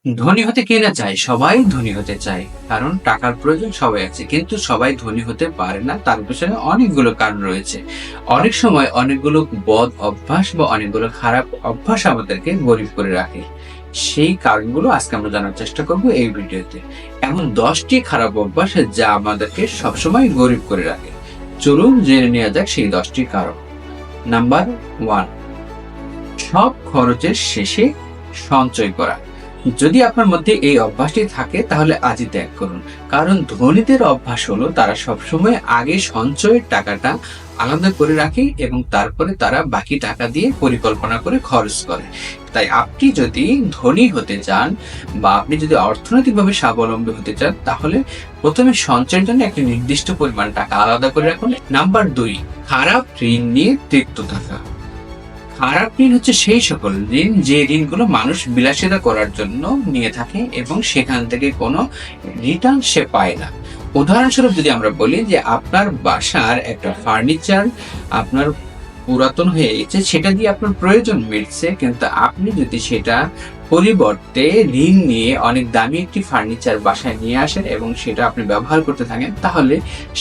ধনী হতে কে না চায়? সবাই ধনী হতে চায়। কারণ টাকার প্রয়োজন সবাই আছে। কিন্তু সবাই ধনী হতে পারে না। তার পেছনে অনেকগুলো কারণ রয়েছে। অনেক সময় অনেকগুলো বদ অভ্যাস বা অনেকগুলো খারাপ অভ্যাস আমাদেরকে গরিব করে রাখে। সেই কারণগুলো আজকে আমরা জানার চেষ্টা করব এই ভিডিওতে। এমন ১০ টি খারাপ অভ্যাস যা আমাদেরকে সবসময় গরিব করে রাখে। চলুন জেনে নেওয়া যাক সেই ১০ টি কারণ। নাম্বার ১, সব খরচের শেষে সঞ্চয় করা। যদি আপনার মধ্যে এই অভ্যাসটি থাকে তাহলে আজই ত্যাগ করুন। কারণ ধনীদের অভ্যাস হলো তারা সবসময় আগে সঞ্চয়ের টাকাটা আলাদা করে রাখে এবং তারপরে তারা বাকি টাকা দিয়ে পরিকল্পনা করে খরচ করে। তাই আপনি যদি ধনী হতে চান বা আপনি যদি অর্থনৈতিকভাবে স্বাবলম্বী হতে চান তাহলে প্রথমে সঞ্চয়ের জন্য একটা নির্দিষ্ট পরিমাণ টাকা আলাদা করে রাখুন। নাম্বার ২, খারাপ ঋণ নিয়ে তৃপ্ত থাকা। খারাপ ঋণ হচ্ছে সেই সকল ঋণ যে ঋণগুলো মানুষ বিলাসিতা করার জন্য নিয়ে থাকে এবং সেখান থেকে কোনো রিটার্ন সে পায় না। উদাহরণস্বরূপ যদি আমরা বলি যে আপনার বাসার একটা ফার্নিচার আপনার পুরাতন হয়ে গেছে, সেটা দিয়ে আপনার প্রয়োজন মিটছে, কিন্তু আপনি যদি সেটা পরিবর্তে ঋণ নিয়ে অনেক দামি একটি ফার্নিচার বাসায় নিয়ে আসেন এবং সেটা আপনি ব্যবহার করতে থাকেন, তাহলে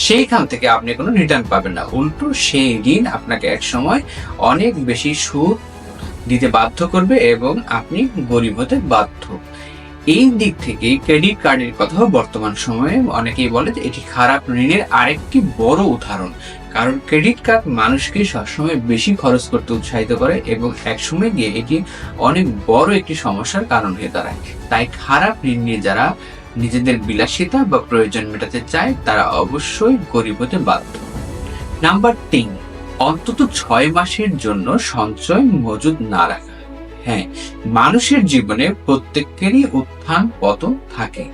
সেইখান থেকে আপনি কোনো রিটার্ন পাবেন না। উল্টো সেই ঋণ আপনাকে একসময় অনেক বেশি সুদ দিতে বাধ্য করবে এবং আপনি গরিব হতে বাধ্য। এই দিক থেকে ক্রেডিট কার্ডের কথাও বর্তমান সময়ে অনেকেই বলে যে এটি খারাপ ঋণের আরেকটি বড় উদাহরণ। কারণ ক্রেডিট কার্ড মানুষকে সবসময় বেশি খরচ করতে উৎসাহিত করে এবং একসময় গিয়ে এটি অনেক বড় একটি সমস্যার কারণ হয়ে দাঁড়ায়। তাই খারাপ ঋণ নিয়ে যারা নিজেদের বিলাসিতা বা প্রয়োজন মেটাতে চায় তারা অবশ্যই গরিব হতে বাধ্য। নাম্বার ৩, অন্তত ৬ মাসের জন্য সঞ্চয় মজুদ না রাখা। হ্যাঁ, মানুষের জীবনে প্রত্যেকেরই উত্থান পতন থাকে।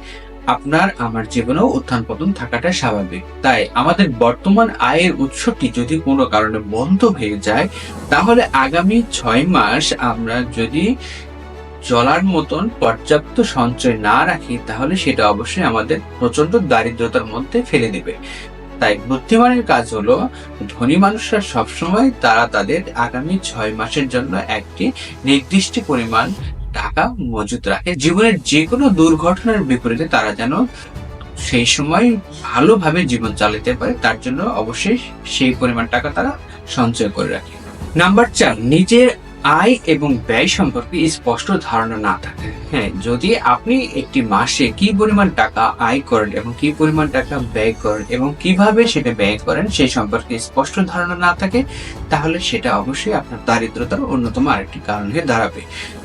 আপনার আমার জীবনেও উত্থান পতন থাকাটা স্বাভাবিক। তাই আমাদের বর্তমান আয়ের উৎসটি যদি কোনো কারণে বন্ধ হয়ে যায় তাহলে আগামী ৬ মাস আমরা যদি চলার মতন পর্যাপ্ত সঞ্চয় না রাখি তাহলে সেটা অবশ্যই আমাদের প্রচন্ড দারিদ্রতার মধ্যে ফেলে দেবে। তাই বুদ্ধিমানের কাজ হলো ধনী মানুষরা সবসময় তারা তাদের আগামী ৬ মাসের জন্য একটি নির্দিষ্ট পরিমাণ টাকা মজুত রাখে। জীবনের যে কোনো দুর্ঘটনার বিপরীতে তারা যেন সেই সময় ভালোভাবে জীবন চালাতে পারে তার জন্য অবশ্যই সেই পরিমাণ টাকা তারা সঞ্চয় করে রাখে। নাম্বার ৪, নিজের আয় এবং ব্যয় সম্পর্কে স্পষ্ট ধারণা না থাকে। হ্যাঁ, যদি আপনি একটি মাসে কি পরিমাণ টাকা আয় করেন এবং কি পরিমাণ টাকা ব্যয় করেন এবং কিভাবে সেটা ব্যয় করেন সেই সম্পর্কে স্পষ্ট ধারণা না থাকে তাহলে সেটা অবশ্যই আপনার দারিদ্রতার অন্যতম আরেকটি কারণ হয়ে দাঁড়াবে।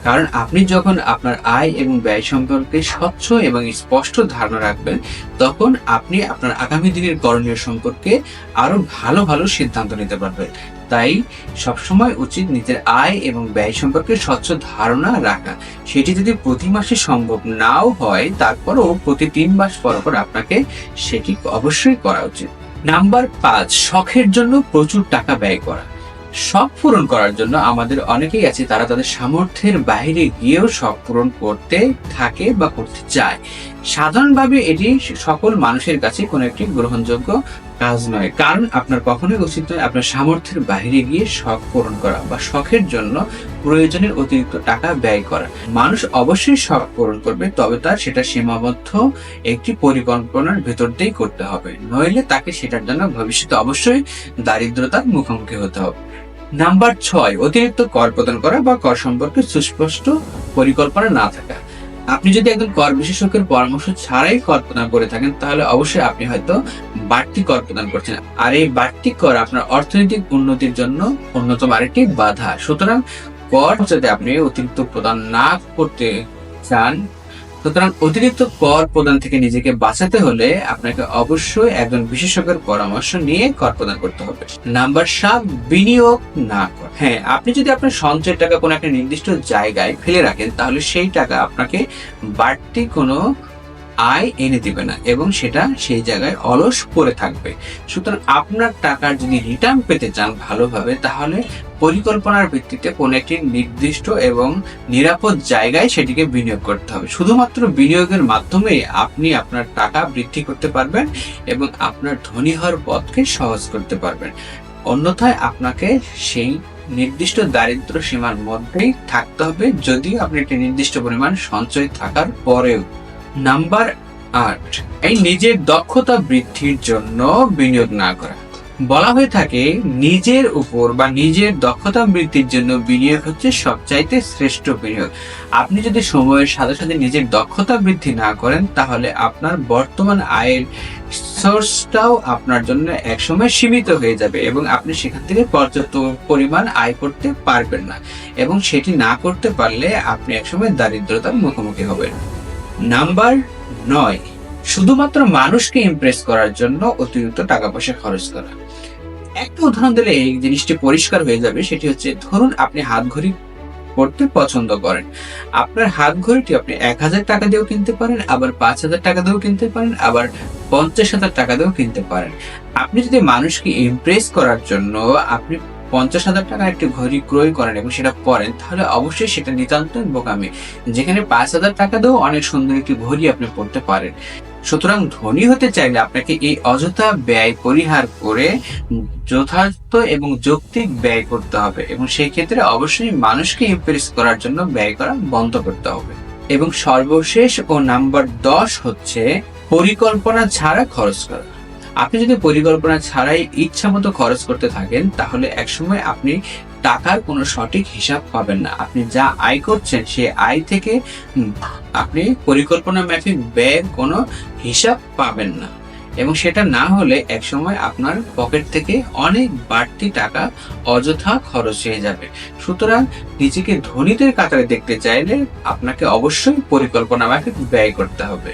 কারণ আপনি যখন আপনার আয় এবং ব্যয় সম্পর্কে স্বচ্ছ এবং স্পষ্ট ধারণা রাখবেন তখন আপনি আপনার আগামী দিনের করণীয় সম্পর্কে আরো ভালো ভালো সিদ্ধান্ত নিতে পারবেন। তাই সবসময় উচিত নিজের আয় এবং ব্যয় সম্পর্কে স্বচ্ছ ধারণা রাখা। সেটি যদি প্রতি মাসে সম্ভব নাও হয় তারপরও প্রতি ৩ মাস পর পর আপনাকে সেটি অবশ্যই করা উচিত। নাম্বার ৫, শখের জন্য প্রচুর টাকা ব্যয় করা। শখ পূরণ করার জন্য আমাদের অনেকেই আছে তারা তাদের সামর্থ্যের বাইরে গিয়েও শখ পূরণ করতে থাকে বা করতে চায়। সাধারণভাবে এটি সকল মানুষের কাছে কোনো একটি গ্রহণযোগ্য কাজ নয়। কারণ আপনার কখনোই উচিত নয় আপনার সামর্থ্যের বাইরে গিয়ে শখ পূরণ করা বা শখের জন্য প্রয়োজনের অতিরিক্ত টাকা ব্যয় করা। মানুষ অবশ্যই শখ পূরণ করবে, তবে তার সেটা সীমাবদ্ধ একটি পরিকল্পনার ভেতর দিয়েই করতে হবে, নইলে তাকে সেটার জন্য ভবিষ্যতে অবশ্যই দারিদ্রতার মুখোমুখি হতে হবে। নাম্বার ৬, অতিরিক্ত কর প্রদান করা বা কর সম্পর্কে সুস্পষ্ট পরিকল্পনা না থাকা। আপনি যদি একজন কর বিশেষজ্ঞের পরামর্শ ছাড়াই কর প্রদান করে থাকেন তাহলে অবশ্যই আপনি হয়তো বাড়তি কর প্রদান করছেন, আর এই বাড়তি কর আপনার অর্থনৈতিক উন্নতির জন্য অন্যতম আরেকটি বাধা। সুতরাং কর যদি আপনি অতিরিক্ত প্রদান না করতে চান, সুতরাং অতিরিক্ত কর প্রদান থেকে নিজেকে বাঁচাতে হলে আপনাকে অবশ্যই একজন বিশেষজ্ঞের পরামর্শ নিয়ে কর প্রদান করতে হবে। নাম্বার ৭, বিনিয়োগ না করা। হ্যাঁ, আপনি যদি আপনার সঞ্চয়ের টাকা কোনো একটা নির্দিষ্ট জায়গায় ফেলে রাখেন তাহলে সেই টাকা আপনাকে বাড়তি কোনো আয় এনে দিবে না এবং সেটা সেই জায়গায় অলস পড়ে থাকবে। সুতরাং আপনার টাকার যদি রিটার্ন পেতে চান ভালোভাবে তাহলে পরিকল্পনার ভিত্তিতে কোনো একটি নির্দিষ্ট এবং নিরাপদ জায়গায় সেটিকে বিনিয়োগ করতে হবে। শুধুমাত্র বিনিয়োগের মাধ্যমে আপনি আপনার টাকা বৃদ্ধি করতে পারবেন এবং আপনার ধনী হওয়ার পথকে সহজ করতে পারবেন। অন্যথায় আপনাকে সেই নির্দিষ্ট দারিদ্র সীমার মধ্যেই থাকতে হবে, যদিও আপনি একটি নির্দিষ্ট পরিমাণ সঞ্চয় থাকার পরেও। নাম্বার 8, এই নিজের দক্ষতা বৃদ্ধির জন্য বিনিয়োগ না করা। বলা হয়ে থাকে নিজের উপর বা নিজের দক্ষতা বৃদ্ধির জন্য বিনিয়োগ হচ্ছে সবচাইতে শ্রেষ্ঠ বিনিয়োগ। আপনি যদি সময়ের সাথে সাথে নিজের দক্ষতা বৃদ্ধি না করেন, তাহলে আপনার বর্তমান আয়ের সোর্সটাও আপনার জন্য একসময় সীমিত হয়ে যাবে এবং আপনি সেখান থেকে পর্যাপ্ত পরিমাণ আয় করতে পারবেন না, এবং সেটি না করতে পারলে আপনি একসময় দারিদ্রতার মুখোমুখি হবেন। নাম্বার 9, শুধুমাত্র মানুষকে ইমপ্রেস করার জন্য অতিরিক্ত টাকা পয়সা খরচ করা। একটা উদাহরণ দিলে এই জিনিসটি পরিষ্কার হয়ে যাবে। সেটি হচ্ছে, ধরুন আপনি হাত ঘড়ি পড়তে পছন্দ করেন। আপনার হাত ঘড়িটি আপনি 1000 টাকা দিয়েও কিনতে পারেন, আবার 5000 টাকা দিয়েও কিনতে পারেন, আবার 50,000 টাকা দিয়েও কিনতে পারেন। আপনি যদি মানুষকে ইমপ্রেস করার জন্য আপনি 50,000 টাকার একটি ঘড়ি ক্রয় করেন এবং সেটা পরেন, তাহলে অবশ্যই সেটা নিতান্ত বোকামি। যেখানে 5000 টাকা দিয়েও অনেক সুন্দর একটি ঘড়ি আপনি পড়তে পারেন। সুতরাং ধনী হতে চাইলে আপনাকে এই অযথা ব্যয় পরিহার করে যথার্থ এবং যৌক্তিক ব্যয় করতে হবে, এবং সেই ক্ষেত্রে অবশ্যই মানুষকে ইমপ্রেস করার জন্য ব্যয় করা বন্ধ করতে হবে। এবং সর্বশেষ ও নাম্বার 10 হচ্ছে পরিকল্পনা ছাড়া খরচ করা। আপনি যদি পরিকল্পনা ছাড়াই ইচ্ছা মতো খরচ করতে থাকেন, তাহলে একসময় আপনি টাকার কোনো সঠিক হিসাব পাবেন না। আপনি যা আয় করছেন সেই আয় থেকে আপনি পরিকল্পনা মাফিক ব্যয়ের কোনো হিসাব পাবেন না, এবং সেটা না হলে একসময় আপনার পকেট থেকে অনেক বাড়তি টাকা অযথা খরচ হয়ে যাবে। সুতরাং নিজেকে ধনীদের কাতারে দেখতে চাইলে আপনাকে অবশ্যই পরিকল্পনা মাফিক ব্যয় করতে হবে।